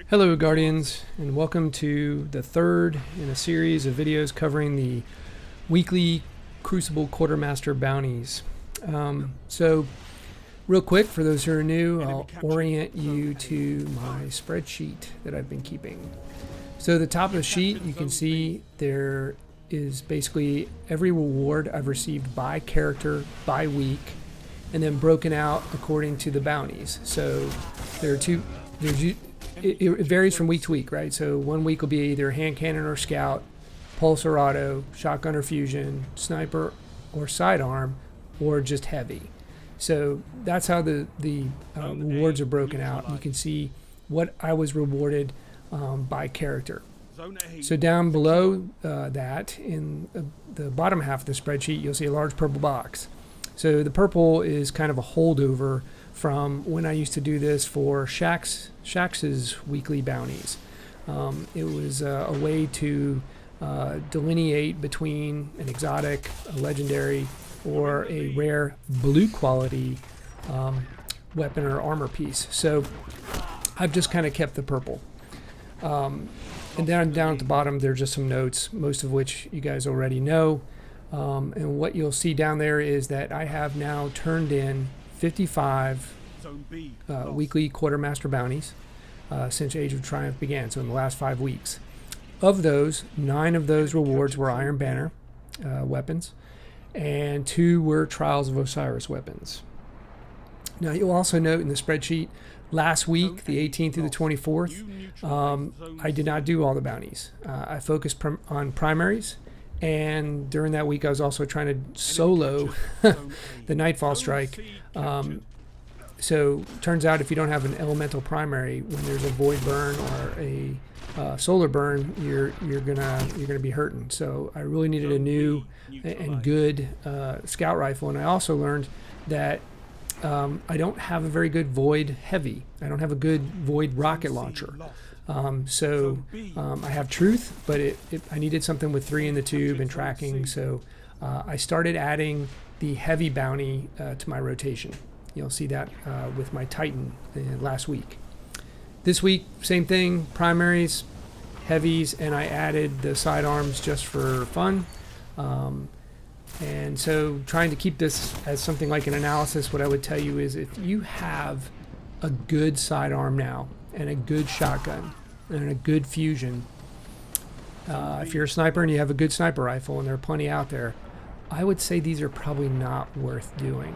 Hello Guardians, and welcome to the third in a series of videos covering the weekly Crucible Quartermaster Bounties. So real quick, for those who are new, I'll orient you to my spreadsheet that I've been keeping. So at the top of the sheet, you can see there is basically every reward I've received by character, by week, and then broken out according to the bounties. So there are two, it varies from week to week, right? So one week will be either hand cannon or scout, pulse or auto, shotgun or fusion, sniper or sidearm, or just heavy. So that's how the rewards are broken out. You can see what I was rewarded by character. So down below that, in the bottom half of the spreadsheet, you'll see a large purple box. So the purple is kind of a holdover from when I used to do this for Shax's weekly bounties. It was a way to delineate between an exotic, a legendary, or a rare blue quality weapon or armor piece. So I've just kind of kept the purple. And then down at the bottom, there's just some notes, most of which you guys already know. And what you'll see down there is that I have now turned in 55 weekly Quartermaster Bounties since Age of Triumph began, so in the last 5 weeks. Of those, 9 of those rewards were Iron Banner weapons, and 2 were Trials of Osiris weapons. Now you'll also note in the spreadsheet, last week, the 18th through the 24th, I did not do all the bounties. I focused on primaries. And during that week, I was also trying to solo the Nightfall Strike. So turns out if you don't have an elemental primary, when there's a void burn or a solar burn, you're gonna be hurting. So I really needed a new and good scout rifle. And I also learned that I don't have a very good void heavy. I don't have a good void rocket launcher. I have truth, but I needed something with 3 in the tube and tracking, so I started adding the heavy bounty to my rotation. You'll see that with my Titan last week. This week, same thing, primaries, heavies, and I added the sidearms just for fun. And so trying to keep this as something like an analysis, what I would tell you is if you have a good sidearm now, and a good shotgun and a good fusion. If you're a sniper and you have a good sniper rifle, and there are plenty out there, I would say these are probably not worth doing.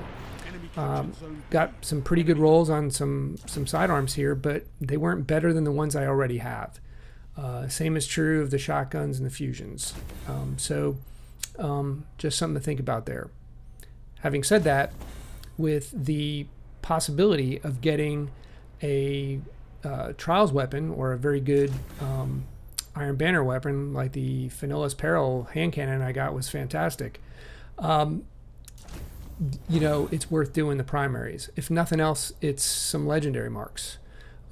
Got some pretty good rolls on some sidearms here, but they weren't better than the ones I already have. Same is true of the shotguns and the fusions. Just something to think about there. Having said that, with the possibility of getting a Trials weapon or a very good Iron Banner weapon like the Fanilla's Peril hand cannon I got was fantastic. It's worth doing the primaries. If nothing else, it's some legendary marks.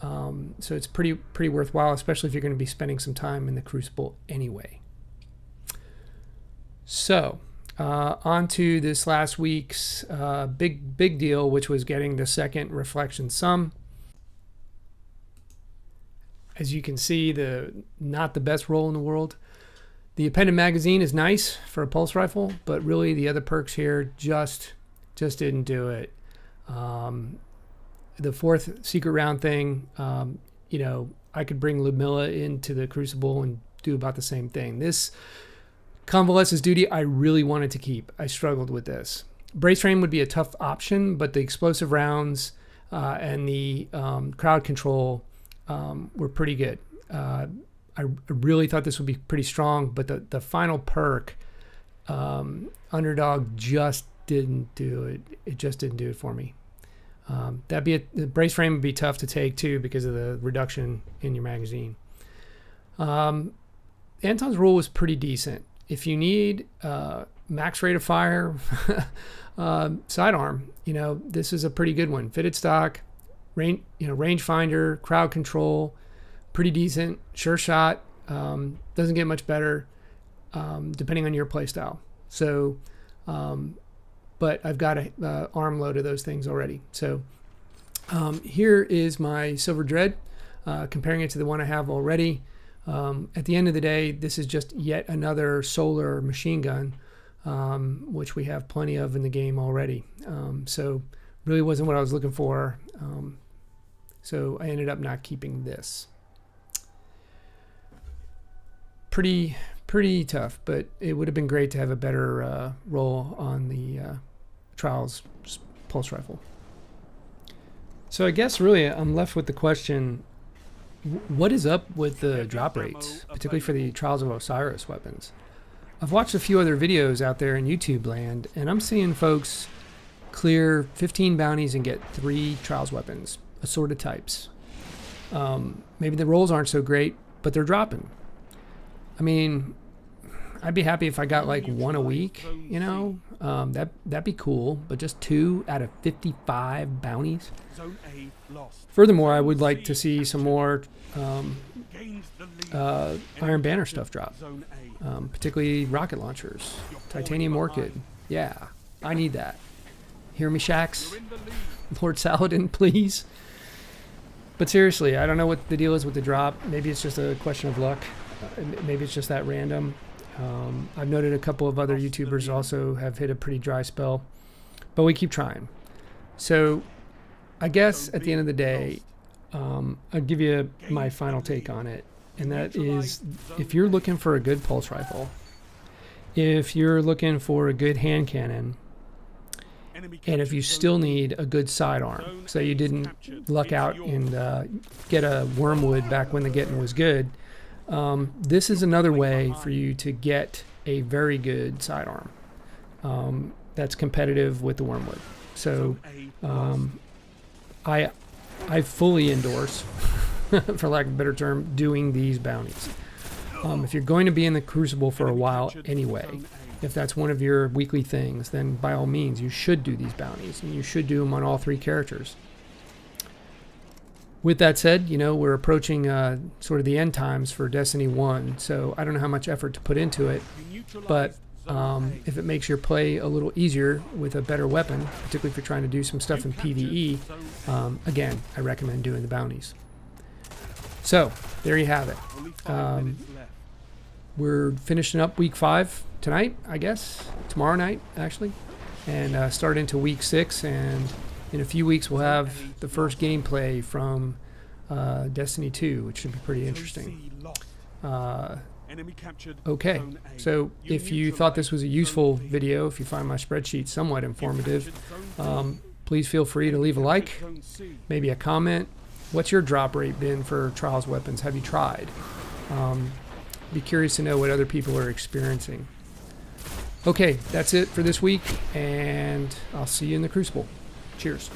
So it's pretty worthwhile, especially if you're going to be spending some time in the Crucible anyway. So on to this last week's big deal, which was getting the second reflection sum. As you can see, not the best roll in the world. The appended magazine is nice for a pulse rifle, but really the other perks here just didn't do it. The fourth secret round thing, I could bring Ludmilla into the Crucible and do about the same thing. This Convalescence Duty I really wanted to keep. I struggled with this. Brace frame would be a tough option, but the explosive rounds and the crowd control were pretty good. I really thought this would be pretty strong, but the final perk, Underdog, just didn't do it. It just didn't do it for me. The brace frame would be tough to take too because of the reduction in your magazine. Anton's rule was pretty decent. If you need max rate of fire, sidearm, this is a pretty good one. Fitted stock. Rangefinder, crowd control, pretty decent. Sure shot, doesn't get much better, depending on your playstyle. So, but I've got a arm load of those things already. So, here is my Silver Dread. comparing it to the one I have already. At the end of the day, this is just yet another solar machine gun, which we have plenty of in the game already. So really wasn't what I was looking for. So I ended up not keeping this. Pretty tough, but it would have been great to have a better roll on the Trials pulse rifle. So I guess really I'm left with the question, what is up with the drop rates, particularly for the Trials of Osiris weapons? I've watched a few other videos out there in YouTube land, and I'm seeing folks clear 15 bounties and get 3 Trials weapons, assorted types. Maybe the rolls aren't so great, but they're dropping. I mean, I'd be happy if I got like 1 a week, you know, that'd be cool, but just 2 out of 55 bounties. Furthermore, I would like to see some more Iron Banner stuff drop, particularly rocket launchers, Titanium Orchid. Yeah, I need that. Hear me, Shax? Lord Saladin, please. But seriously, I don't know what the deal is with the drop. Maybe it's just a question of luck. Maybe it's just that random. I've noted a couple of other YouTubers also have hit a pretty dry spell, but we keep trying. So I guess at the end of the day, I'll give you my final take on it. And that is, if you're looking for a good pulse rifle, if you're looking for a good hand cannon, and if you still need a good sidearm, so you didn't luck out and get a Wormwood back when the getting was good, this is another way for you to get a very good sidearm that's competitive with the Wormwood. So I fully endorse, for lack of a better term, doing these bounties. If you're going to be in the Crucible for a while anyway, if that's one of your weekly things, then by all means you should do these bounties, and you should do them on all 3 characters. With that said, you know, we're approaching sort of the end times for Destiny 1, so I don't know how much effort to put into it, but if it makes your play a little easier with a better weapon, particularly if you're trying to do some stuff in PvE, again, I recommend doing the bounties. So, there you have it. We're finishing up week 5 tonight, I guess, tomorrow night, actually, and start into week 6, and in a few weeks we'll have the first gameplay from Destiny 2, which should be pretty interesting. Okay, so if you thought this was a useful video, if you find my spreadsheet somewhat informative, please feel free to leave a like, maybe a comment. What's your drop rate been for Trials weapons? Have you tried? Be curious to know what other people are experiencing. Okay, that's it for this week, and I'll see you in the Crucible. Cheers.